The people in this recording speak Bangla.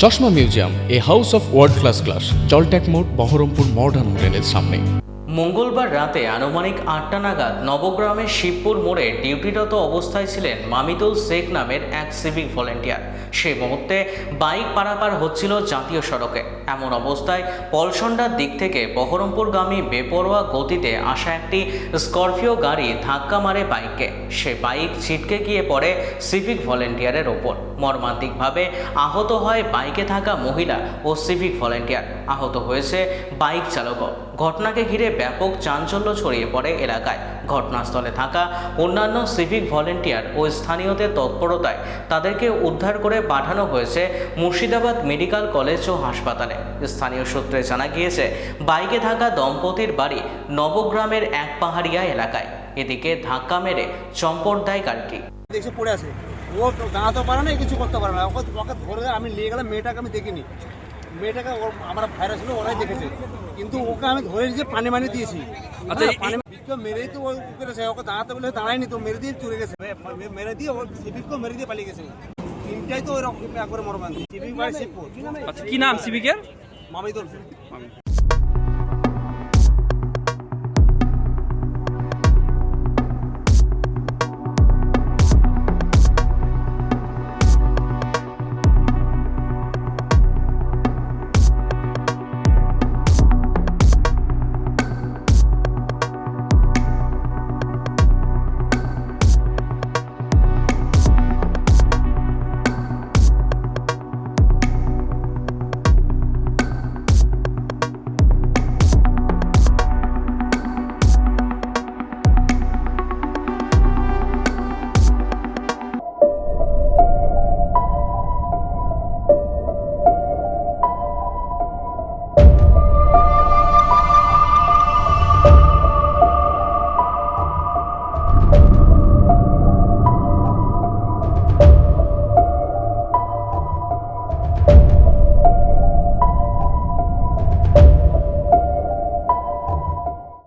চশমা museum, a house of world class, জলট্যাক মোড়, বহরমপুর মডার্ন হোটেলের সামনে। মঙ্গলবার রাতে আনুমানিক 8টা নাগাদ নবগ্রামের শিবপুর মোড়ে ডিউটিরত অবস্থায় ছিলেন মামিদুল শেখ নামের এক সিভিক ভলেন্টিয়ার। সেই মুহূর্তে বাইক পারাপার হচ্ছিল জাতীয় সড়কে। এমন অবস্থায় পলসন্ডার দিক থেকে বহরমপুরগামী বেপরোয়া গতিতে আসা একটি স্করপিও গাড়ি ধাক্কা মারে বাইককে। সে বাইক ছিটকে গিয়ে পড়ে সিভিক ভলেন্টিয়ারের ওপর। মর্মান্তিকভাবে আহত হয় বাইকে থাকা মহিলা ও সিভিক ভলেন্টিয়ার। আহত হয়েছে বাইক চালকও। ঘটনাকে ঘিরে ব্যাপক চাঞ্চল্য ছড়িয়ে পড়ে এলাকায়। ঘটনাস্থলে থাকা অন্যান্য সিভিক ভলেন্টিয়ার ও স্থানীয়দের তৎপরতায় তাদেরকে উদ্ধার করে পাঠানো হয়েছে মুর্শিদাবাদ মেডিকেল কলেজ ও হাসপাতালে। স্থানীয় সূত্রে জানা গিয়েছে, বাইকে থাকা দম্পতির বাড়ি নবগ্রামের এক পাহাড়িয়া এলাকায়। এদিকে ধাক্কা মেরে চম্পট দেয় গাড়িটি। দেখে পড়ে আছে, ও দাঁড়াতে পারে না, কিছু করতে পারে না। ওকে ধরে আমি নিয়ে গেলাম। মেয়েটাকে আমি দেখিনি, মেয়েটাকে আমার ভাইরা ছিল, ওরাই দেখেছে। কিন্তু ওকে আমি ধরে যে পানি মানি দিয়েছি। আচ্ছা, পানি মেরেই তো ওই করেছে। ওকে দাঁড়াতে বলে দাঁড়ায়নি, তো মেরে দিয়ে চলে গেছে। মেরে দিয়ে ওর সিভিককেও মেরে দিয়ে পালিয়ে গেছে। তিনটাই তো ওই রকম একবারে মরমান। সিভিক বাড়ি শিবপুর। আচ্ছা, কি নাম সিভিকের? মামিদুল।